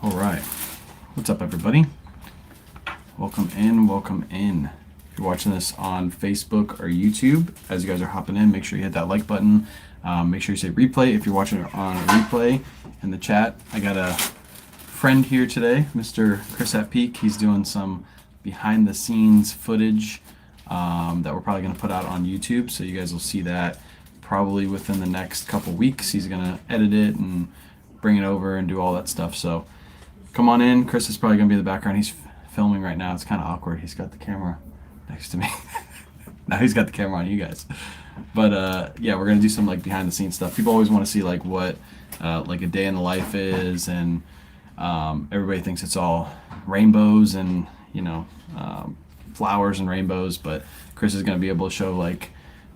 All right. What's up, everybody? Welcome in, welcome in. If you're watching this on Facebook or YouTube, as you guys are hopping in, make sure you hit that like button. Make sure you say replay if you're watching it on a replay in the chat. I got a friend here today, Mr. Chris at Peak. He's doing some behind the scenes footage that we're probably going to put out on YouTube. So you guys will see that probably within the next couple weeks. He's going to edit it and bring it over and do all that stuff. So come on in. Chris is probably going to be in the background. He's filming right now. It's kind of awkward. He's got the camera next to me. Now he's got the camera on you guys. But yeah, we're going to do some like behind the scenes stuff. People always want to see like what like a day in the life is, and everybody thinks it's all rainbows and flowers and rainbows, but Chris is going to be able to show like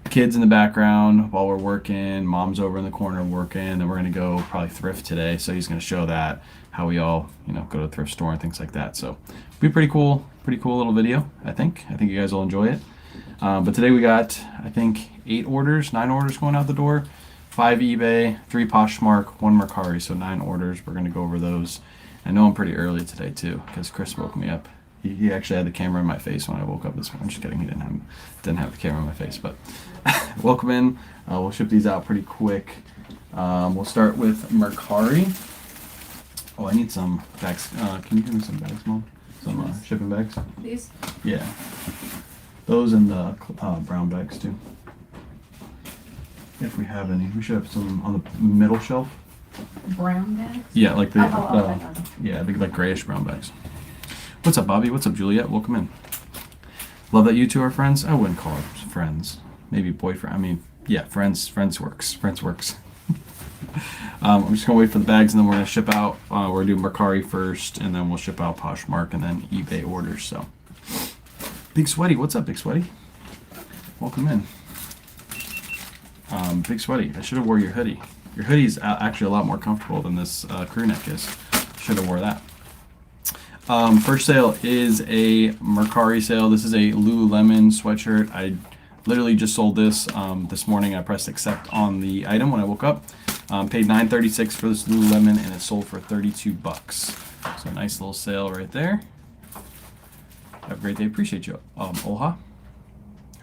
kids in the background while we're working, mom's over in the corner working, and we're going to go probably thrift today, so he's going to show that, how we all go to the thrift store and things like that. So be pretty cool little video. I think you guys will enjoy it. But today we got, I think, 9 orders going out the door. 5 eBay, 3 Poshmark, 1 Mercari, so 9 orders. We're going to go over those. I know I'm pretty early today too, because Chris woke me up. He actually had the camera in my face when I woke up this morning. I'm just kidding, he didn't have the camera in my face, but welcome in. We'll ship these out pretty quick. We'll start with Mercari. Oh, I need some bags. Can you give me some bags, Mom? Some shipping bags? These? Yeah. Those and the brown bags too. If we have any. We should have some on the middle shelf. Brown bags? Yeah, like the Okay. I think like grayish brown bags. What's up, Bobby? What's up, Juliet? Welcome in. Love that you two are friends. I wouldn't call it friends. Maybe boyfriend. I mean, yeah, friends. Friends works. I'm just gonna wait for the bags, and then we're gonna ship out. We're gonna do Mercari first, and then we'll ship out Poshmark, and then eBay orders. So, Big Sweaty, what's up, Big Sweaty? Welcome in. Big Sweaty, I should have wore your hoodie. Your hoodie is actually a lot more comfortable than this crew neck is. Should have wore that. First sale is a Mercari sale. This is a Lululemon sweatshirt. I literally just sold this this morning. I pressed accept on the item when I woke up. Paid $9.36 for this Lululemon, and it sold for $32. So nice little sale right there. Have a great day. Appreciate you, Oha. All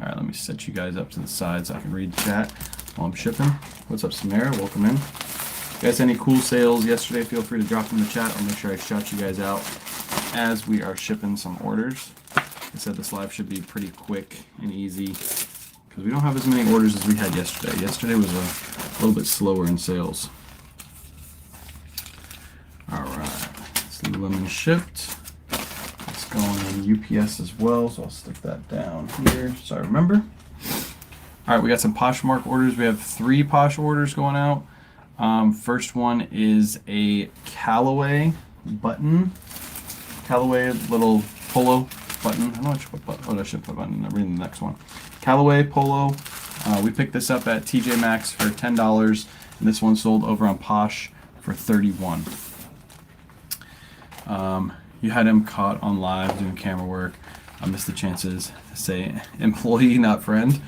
right, let me set you guys up to the side so I can read the chat while I'm shipping. What's up, Samara? Welcome in. If you guys had any cool sales yesterday, feel free to drop them in the chat. I'll make sure I shout you guys out as we are shipping some orders. I said this live should be pretty quick and easy because we don't have as many orders as we had yesterday. Yesterday was a little bit slower in sales. All right, this Lululemon shipped. It's going on UPS as well, so I'll stick that down here so I remember. All right, we got some Poshmark orders. We have 3 Posh orders going out. First one is a Callaway button. Callaway little polo button. I don't know what button. Oh, I should put button. I'm reading the next one. Callaway polo. We picked this up at TJ Maxx for $10, and this one sold over on Posh for $31. You had him caught on live doing camera work. I missed the chances to say employee, not friend.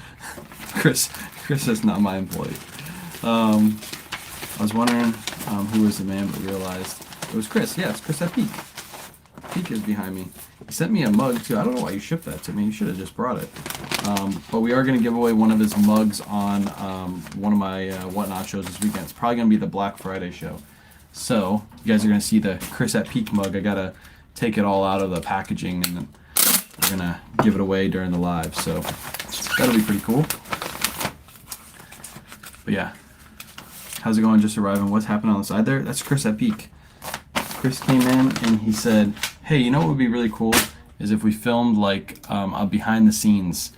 Chris is not my employee. I was wondering who was the man, but realized it was Chris. Yeah, it's Chris at Peak. Peak is behind me. He sent me a mug too. I don't know why you shipped that to me. You should have just brought it. But we are going to give away one of his mugs on one of my Whatnot shows this weekend. It's probably going to be the Black Friday show. So you guys are going to see the Chris at Peak mug. I got to take it all out of the packaging, and then we're going to give it away during the live. So that'll be pretty cool. But yeah. How's it going? Just arriving. What's happening on the side there? That's Chris at Peak. Chris came in and he said, hey, you know what would be really cool is if we filmed like a behind the scenes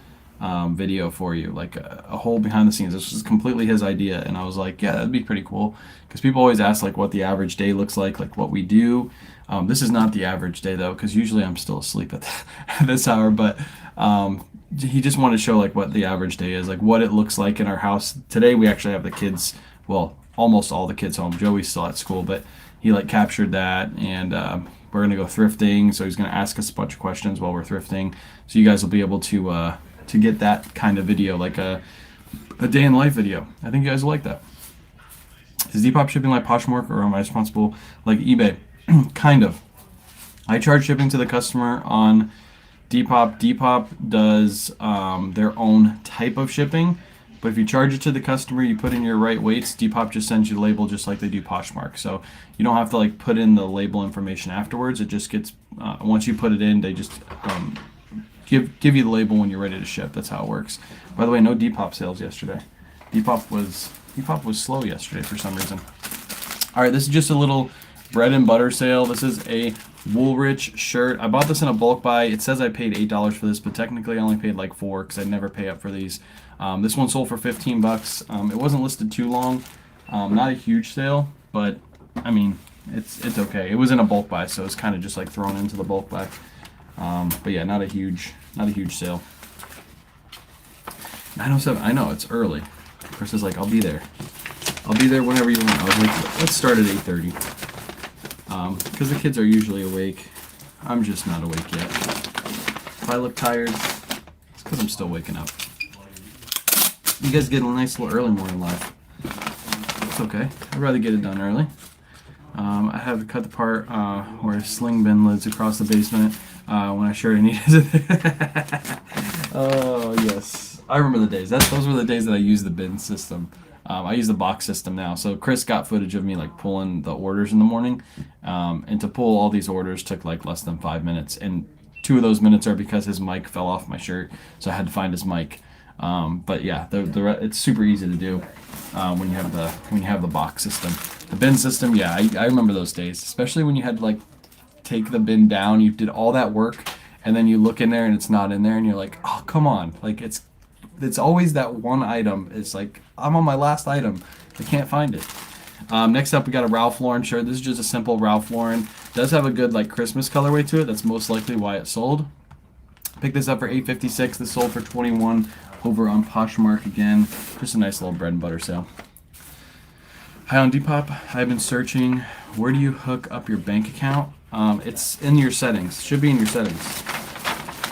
video for you, like a whole behind the scenes. This was completely his idea, and I was like, yeah, that'd be pretty cool, because people always ask like what the average day looks like what we do. This is not the average day though, because usually I'm still asleep at this hour, but he just wanted to show like what the average day is, like what it looks like in our house. Today we actually have the kids, well, almost all the kids home. Joey's still at school, but he like captured that, and we're gonna go thrifting, so he's gonna ask us a bunch of questions while we're thrifting, so you guys will be able to get that kind of video, like a day in life video. I think you guys will like that. Is Depop shipping like Poshmark, or am I responsible like eBay? Kind of. I charge shipping to the customer on Depop. Depop does their own type of shipping, but if you charge it to the customer, you put in your right weights. Depop just sends you the label just like they do Poshmark. So you don't have to like put in the label information afterwards. It just gets once you put it in, they just give you the label when you're ready to ship. That's how it works. By the way, no Depop sales yesterday. Depop was slow yesterday for some reason. All right, this is just a little bread and butter sale. This is a Woolrich shirt. I bought this in a bulk buy. It says I paid $8 for this, but technically I only paid like $4 because I never pay up for these. This one sold for 15 bucks. It wasn't listed too long. Not a huge sale, but I mean, it's okay. It was in a bulk buy, so it's kind of just like thrown into the bulk buy. But yeah, not a huge sale. 9:07. I know it's early. Chris is like, I'll be there. I'll be there whenever you want. I was like, let's start at 8:30. Because the kids are usually awake. I'm just not awake yet. If I look tired, it's because I'm still waking up. You guys get a nice little early morning live. It's okay. I'd rather get it done early. I have to cut the part where sling bin lives across the basement when I sure needed it. Oh, yes. I remember the days. Those were the days that I used the bin system. I use the box system now. So Chris got footage of me like pulling the orders in the morning. And to pull all these orders took like less than 5 minutes. And 2 of those minutes are because his mic fell off my shirt. So I had to find his mic. But yeah, it's super easy to do when you have the box system. The bin system, yeah, I remember those days, especially when you had to like take the bin down. You did all that work, and then you look in there and it's not in there, and you're like, oh, come on, like it's always that one item. It's like I'm on my last item, I can't find it. Next up, we got a Ralph Lauren shirt. This is just a simple Ralph Lauren. It does have a good like Christmas colorway to it. That's most likely why it sold. Picked this up for $8.56. This sold for $21 over on Poshmark again. Just a nice little bread and butter sale. Hi on Depop. I've been searching. Where do you hook up your bank account? It's in your settings. Should be in your settings.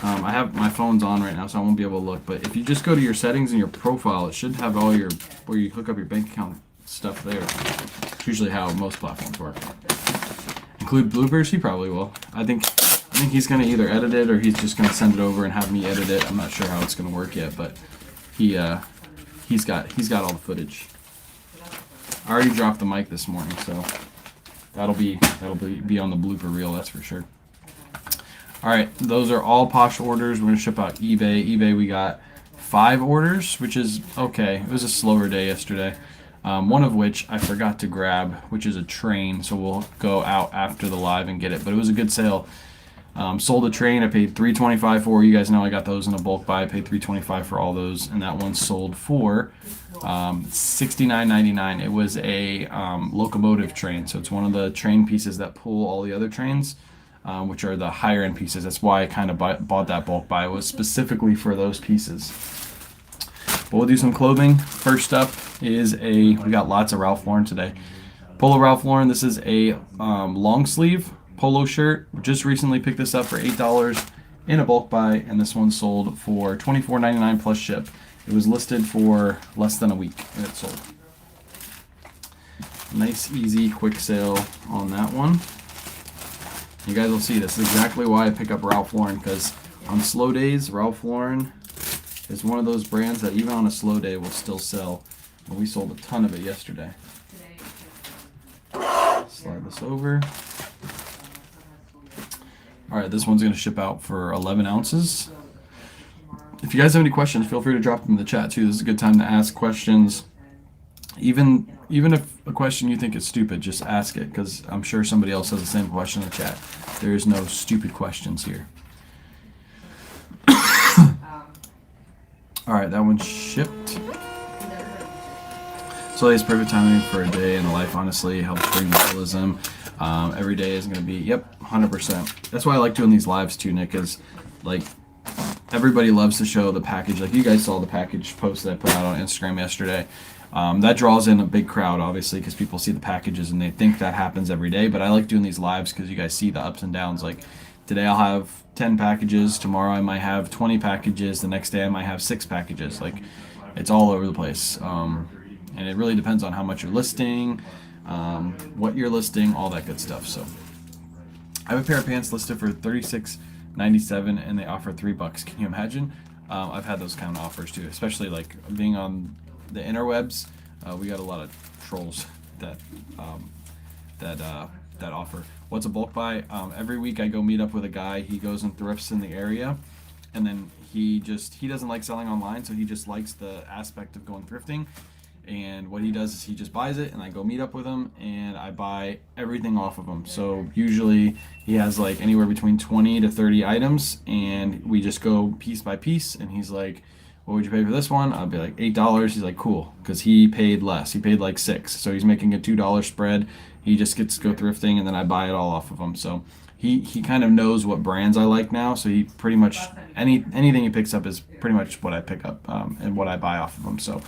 I have my phone's on right now, so I won't be able to look. But if you just go to your settings in your profile, it should have all your where you hook up your bank account stuff there. It's usually how most platforms work. Include bloopers? He probably will. I think he's gonna either edit it or he's just gonna send it over and have me edit it. I'm not sure how it's gonna work yet, but he's got all the footage. I already dropped the mic this morning, so that'll be on the blooper reel, that's for sure. All right, those are all Posh orders. We're gonna ship out eBay. eBay, we got 5 orders, which is okay. It was a slower day yesterday. One of which I forgot to grab, which is a train, so we'll go out after the live and get it. But it was a good sale. Sold a train. I paid $3.25 for. You guys know I got those in a bulk buy. I paid $3.25 for all those, and that one sold for $69.99. It was a locomotive train, so it's one of the train pieces that pull all the other trains, which are the higher end pieces. That's why I kind of bought that bulk buy. It was specifically for those pieces. But we'll do some clothing. First up is we got lots of Ralph Lauren today. Polo Ralph Lauren. This is a long sleeve polo shirt. Just recently picked this up for $8 in a bulk buy, and this one sold for $24.99 plus ship. It was listed for less than a week, and it sold. Nice, easy, quick sale on that one. You guys will see this is exactly why I pick up Ralph Lauren, because on slow days, Ralph Lauren is one of those brands that even on a slow day will still sell. And we sold a ton of it yesterday. Slide this over. Alright, this one's going to ship out for 11 ounces. If you guys have any questions, feel free to drop them in the chat too. This is a good time to ask questions. Even if a question you think is stupid, just ask it, because I'm sure somebody else has the same question in the chat. There is no stupid questions here. Alright, that one's shipped. So it's perfect timing for a day in the life, honestly. It helps bring realism. Every day is going to be, yep, 100%. That's why I like doing these lives too, Nick, is like everybody loves to show the package. Like you guys saw the package post that I put out on Instagram yesterday. That draws in a big crowd, obviously, because people see the packages and they think that happens every day. But I like doing these lives because you guys see the ups and downs. Like today I'll have 10 packages. Tomorrow I might have 20 packages. The next day I might have 6 packages. Like it's all over the place. And it really depends on how much you're listing, what you're listing, all that good stuff. So I have a pair of pants listed for $36.97 and they offer $3. Can you imagine? I've had those kind of offers too, especially like being on the interwebs. We got a lot of trolls that that offer. What's a bulk buy? Every week I go meet up with a guy. He goes and thrifts in the area, and then he doesn't like selling online, so he just likes the aspect of going thrifting. And what he does is he just buys it, and I go meet up with him, and I buy everything off of him. So usually he has like anywhere between 20 to 30 items, and we just go piece by piece. And he's like, "What would you pay for this one?" I'll be like $8. He's like, "Cool," because he paid less. He paid like $6, so he's making a $2 spread. He just gets to go thrifting, and then I buy it all off of him. So he kind of knows what brands I like now. So he pretty much anything he picks up is pretty much what I pick up and what I buy off of him. So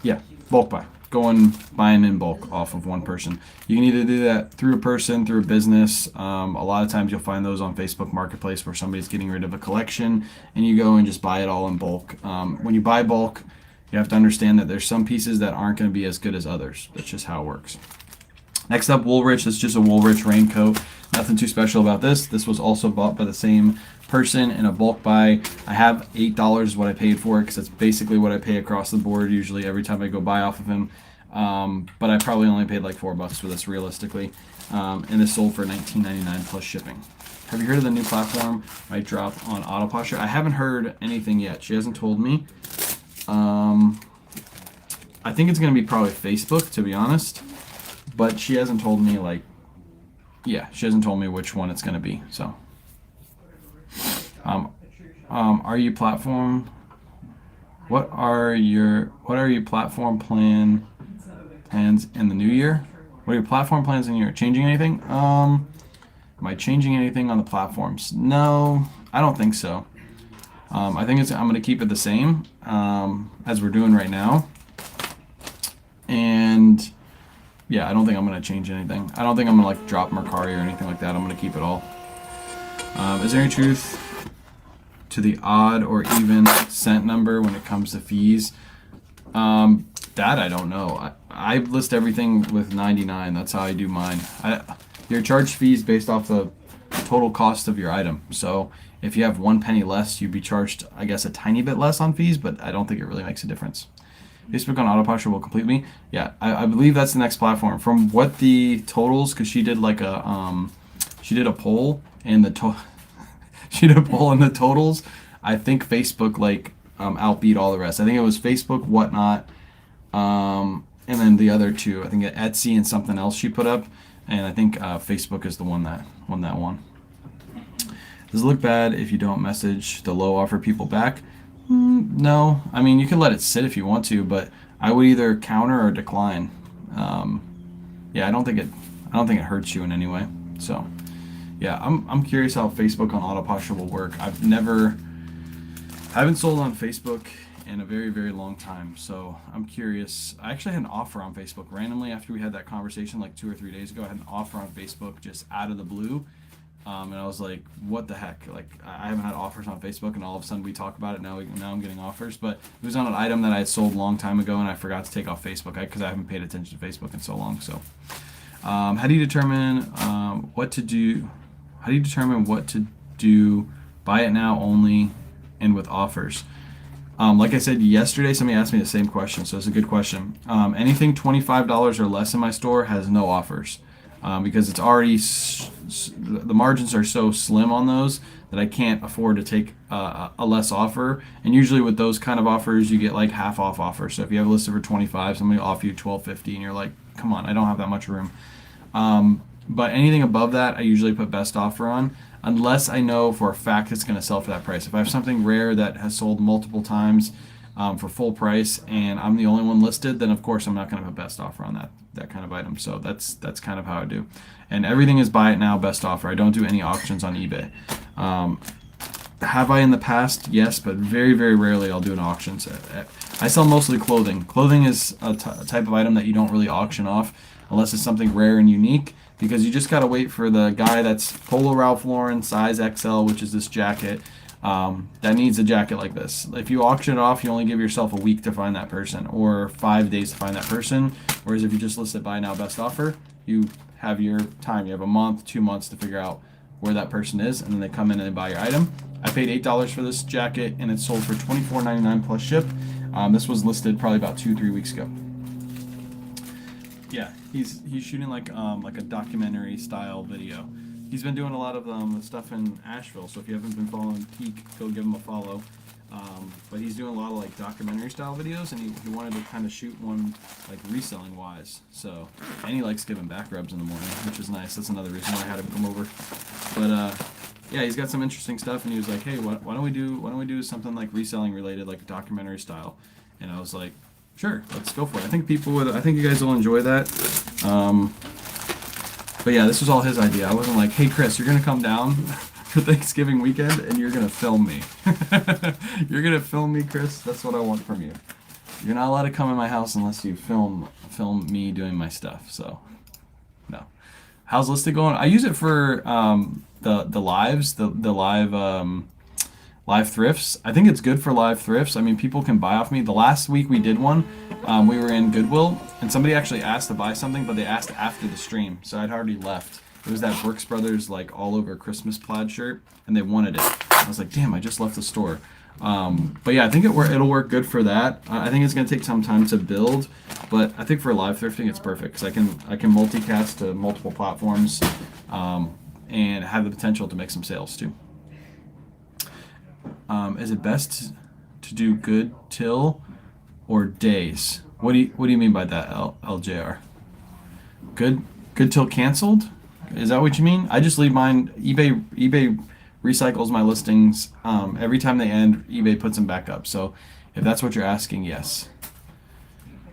yeah, bulk buy. Buying in bulk off of one person. You can either do that through a person, through a business. A lot of times you'll find those on Facebook Marketplace where somebody's getting rid of a collection and you go and just buy it all in bulk. When you buy bulk, you have to understand that there's some pieces that aren't going to be as good as others. That's just how it works. Next up, Woolrich. This is just a Woolrich raincoat. Nothing too special about this. This was also bought by the same person in a bulk buy. I have $8 is what I paid for it because it's basically what I pay across the board usually every time I go buy off of him. But I probably only paid like $4 for this realistically. And this sold for $19.99 plus shipping. Have you heard of the new platform I dropped on Auto Posture? I haven't heard anything yet. She hasn't told me. I think it's going to be probably Facebook, to be honest. But she hasn't told me she hasn't told me which one it's going to be. So, are you platform? What are your platform plans in the new year? What are your platform plans in the year? Changing anything? Am I changing anything on the platforms? No, I don't think so. I think I'm going to keep it the same as we're doing right now. And yeah, I don't think I'm going to change anything. I don't think I'm going to drop Mercari or anything like that. I'm going to keep it all. Is there any truth to the odd or even cent number when it comes to fees? That I don't know. I list everything with 99. That's how I do mine. You're charged fees based off the total cost of your item. So if you have 1 penny less, you'd be charged, I guess, a tiny bit less on fees, but I don't think it really makes a difference. Facebook on Auto Posture will complete me. Yeah, I believe that's the next platform. From what the totals, because she did she did a poll and she did a poll and the totals. I think Facebook outbeat all the rest. I think it was Facebook, Whatnot, and then the other two. I think Etsy and something else she put up, and I think Facebook is the one that won that one. Does it look bad if you don't message the low offer people back? No, I mean you can let it sit if you want to, but I would either counter or decline. Yeah, I don't think it hurts you in any way. So, yeah, I'm curious how Facebook on Auto Posture will work. I haven't sold on Facebook in a very, very long time, so I'm curious. I actually had an offer on Facebook randomly after we had that conversation like 2 or 3 days ago. I had an offer on Facebook just out of the blue. And I was like, what the heck? I haven't had offers on Facebook, and all of a sudden we talk about it. Now I'm getting offers. But it was on an item that I had sold a long time ago, and I forgot to take off Facebook because I haven't paid attention to Facebook in so long. So, how do you determine what to do? How do you determine what to do? Buy it now only and with offers. Like I said yesterday, somebody asked me the same question, so it's a good question. Anything $25 or less in my store has no offers. Because it's already the margins are so slim on those that I can't afford to take a less offer. And usually with those kind of offers, you get like half off offers. So if you have a listed for 25, somebody will offer you $12.50, and you're like, come on, I don't have that much room. But anything above that, I usually put best offer on, unless I know for a fact it's going to sell for that price. If I have something rare that has sold multiple times for full price and I'm the only one listed, then of course I'm not going to put best offer on that kind of item. So that's kind of how I do. And everything is buy it now, best offer. I don't do any auctions on eBay. Have I in the past? Yes, but very, very rarely I'll do an auction. I sell mostly clothing. Clothing is a type of item that you don't really auction off unless it's something rare and unique, because you just got to wait for the guy that's Polo Ralph Lauren size XL, which is this jacket, that needs a jacket like this. If you auction it off, you only give yourself a week to find that person, or 5 days to find that person. Whereas if you just list it buy now, best offer, you have your time. You have a month, 2 months to figure out where that person is, and then they come in and they buy your item. I paid $8 for this jacket, and it sold for $24.99 plus ship. This was listed probably about 2-3 weeks ago. Yeah, he's shooting like a documentary style video. He's been doing a lot of stuff in Asheville, so if you haven't been following Teak, go give him a follow. But he's doing a lot of like documentary style videos, and he wanted to kind of shoot one like reselling wise. So, and he likes giving back rubs in the morning, which is nice. That's another reason why I had him come over. But yeah, he's got some interesting stuff, and he was like, hey, why don't we do something like reselling related, like documentary style? And I was like, sure, let's go for it. I think you guys will enjoy that. But yeah, this was all his idea. I wasn't like, hey Chris, you're gonna come down for Thanksgiving weekend and you're gonna film me. You're gonna film me, Chris. That's what I want from you. You're not allowed to come in my house unless you film me doing my stuff. So, no. How's Listed going? I use it for the lives, the live thrifts. I think it's good for live thrifts. I mean, people can buy off me. The last week we did one, we were in Goodwill, and somebody actually asked to buy something, but they asked after the stream, so I'd already left. It was that Brooks Brothers like all over Christmas plaid shirt, and they wanted it. I was like, damn, I just left the store. But yeah, I think it'll work good for that. I think it's gonna take some time to build, but I think for live thrifting it's perfect because I can multicast to multiple platforms, and have the potential to make some sales too. Is it best to do good till or days? What do you mean by that, LJR? Good till canceled? Is that what you mean? I just leave mine. eBay recycles my listings. Every time they end, eBay puts them back up. So if that's what you're asking, yes.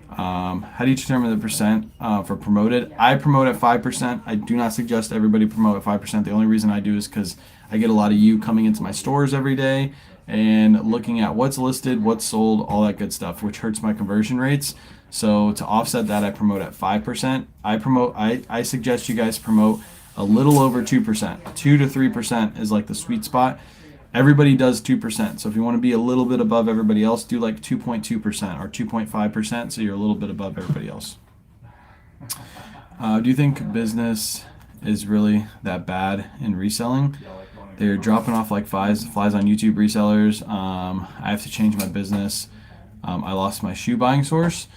How do you determine the percent for promoted? I promote at 5%. I do not suggest everybody promote at 5%. The only reason I do is because I get a lot of you coming into my stores every day and looking at what's listed, what's sold, all that good stuff, which hurts my conversion rates. So to offset that, I promote at 5%. I suggest you guys promote a little over 2%. 2 to 3% is like the sweet spot. Everybody does 2%. So if you want to be a little bit above everybody else, do like 2.2% or 2.5%. So you're a little bit above everybody else. Do you think business is really that bad in reselling? They're dropping off like flies on YouTube resellers. I have to change my business. I lost my shoe buying source.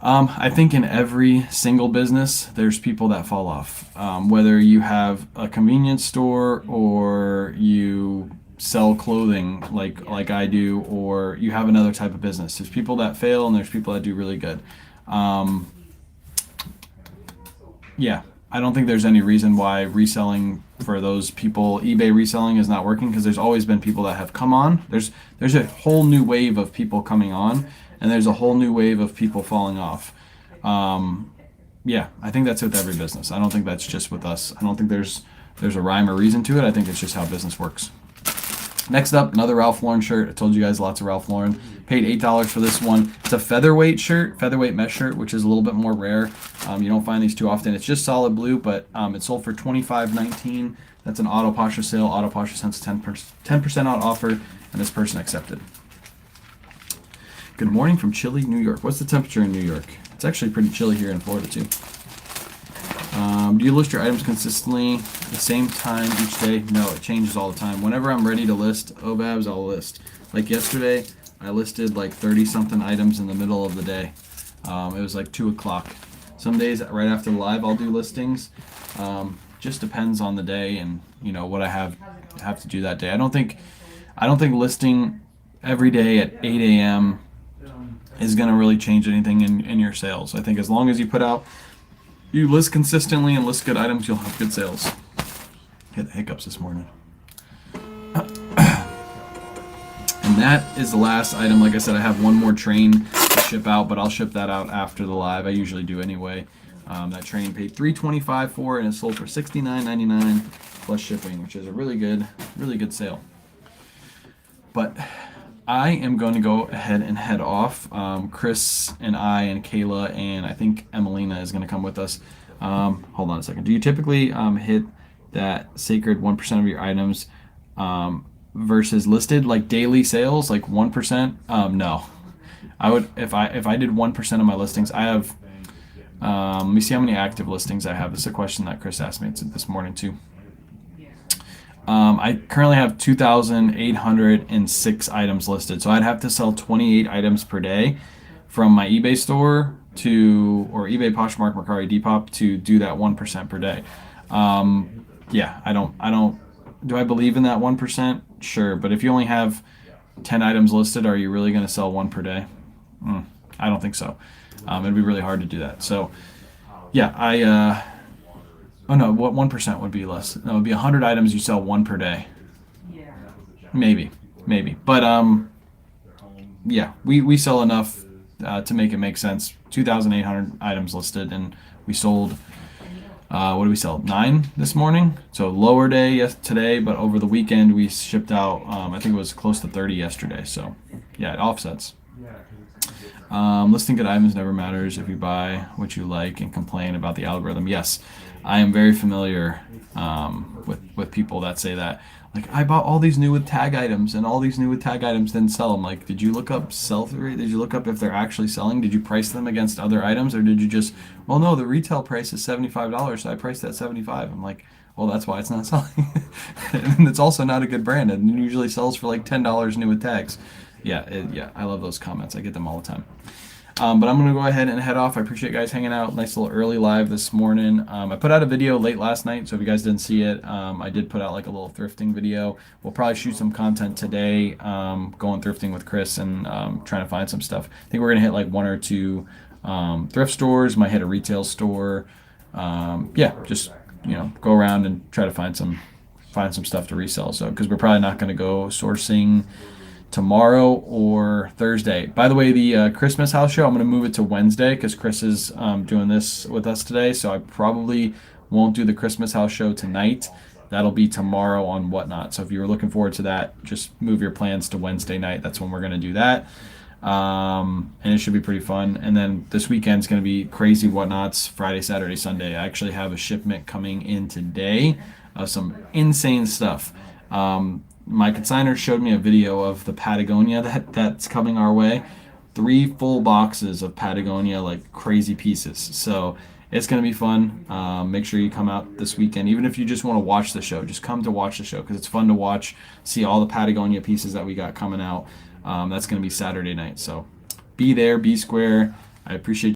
I think in every single business, there's people that fall off. Whether you have a convenience store or you sell clothing like I do, or you have another type of business. There's people that fail and there's people that do really good. Yeah, I don't think there's any reason why reselling for those people, eBay reselling is not working, because there's always been people that have come on. There's a whole new wave of people coming on, and there's a whole new wave of people falling off. Yeah, I think that's with every business. I don't think that's just with us. I don't think there's a rhyme or reason to it. I think it's just how business works. Next up, another Ralph Lauren shirt. I told you guys lots of Ralph Lauren. Paid $8 for this one. It's a featherweight shirt, featherweight mesh shirt, which is a little bit more rare. You don't find these too often. It's just solid blue, but it sold for $25.19. That's an Auto Pasha sale. Auto Pasha sends 10% out offer, and this person accepted. Good morning from chilly New York. What's the temperature in New York? It's actually pretty chilly here in Florida too. Do you list your items consistently the same time each day? No, it changes all the time. Whenever I'm ready to list OBABs, I'll list. Like yesterday, I listed like 30-something items in the middle of the day. It was like 2 o'clock. Some days right after the live, I'll do listings. Just depends on the day and what I have to do that day. I don't think listing every day at 8 a.m. is going to really change anything in your sales. I think as long as you list consistently and list good items, you'll have good sales. Hit the hiccups this morning. And that is the last item. Like I said, I have one more train to ship out, but I'll ship that out after the live. I usually do anyway. That train paid $325 for, and it sold for $69.99 plus shipping, which is a really good sale. But I am going to go ahead and head off. Chris and I and Kayla and I think Emelina is going to come with us. Hold on a second. Do you typically hit that sacred 1% of your items versus listed, like daily sales, like 1%? No. I would if I did 1% of my listings. I have. Let me see how many active listings I have. This is a question that Chris asked me this morning too. I currently have 2,806 items listed. So I'd have to sell 28 items per day from my eBay store to, or eBay, Poshmark, Mercari, Depop to do that 1% per day. Yeah, do I believe in that 1%? Sure. But if you only have 10 items listed, are you really going to sell one per day? I don't think so. It'd be really hard to do that. So, yeah, oh no, what 1% would be less? No, it would be 100 items you sell one per day. Maybe, maybe. But yeah, we sell enough to make it make sense. 2,800 items listed, and we sold. What did we sell? 9 this morning. So lower day today, but over the weekend we shipped out. I think it was close to 30 yesterday. So yeah, it offsets. Listing good items never matters if you buy what you like and complain about the algorithm. Yes, I am very familiar with people that say that. Like, I bought all these new with tag items, and all these new with tag items didn't sell. I'm like, did you look up sell through rate? Did you look up if they're actually selling? Did you price them against other items, or did you just, well, no, the retail price is $75, so I priced at 75. I'm like, well, that's why it's not selling. And it's also not a good brand, and it usually sells for like $10 new with tags. Yeah, I love those comments. I get them all the time. But I'm going to go ahead and head off. I appreciate you guys hanging out. Nice little early live this morning. I put out a video late last night, so if you guys didn't see it, I did put out like a little thrifting video. We'll probably shoot some content today, going thrifting with Chris and trying to find some stuff. I think we're going to hit like 1 or 2 thrift stores, might hit a retail store. Yeah, just, go around and try to find some stuff to resell. So, because we're probably not going to go sourcing tomorrow or Thursday. By the way, the Christmas house show, I'm going to move it to Wednesday because Chris is doing this with us today. So I probably won't do the Christmas house show tonight. That'll be tomorrow on Whatnot. So if you're looking forward to that, just move your plans to Wednesday night. That's when we're going to do that. And it should be pretty fun. And then this weekend's going to be crazy Whatnots, Friday, Saturday, Sunday. I actually have a shipment coming in today of some insane stuff. My consignor showed me a video of the Patagonia that's coming our way. 3 full boxes of Patagonia, like crazy pieces. So it's going to be fun. Make sure you come out this weekend. Even if you just want to watch the show, just come to watch the show because it's fun to watch, see all the Patagonia pieces that we got coming out. That's going to be Saturday night. So be there, be square. I appreciate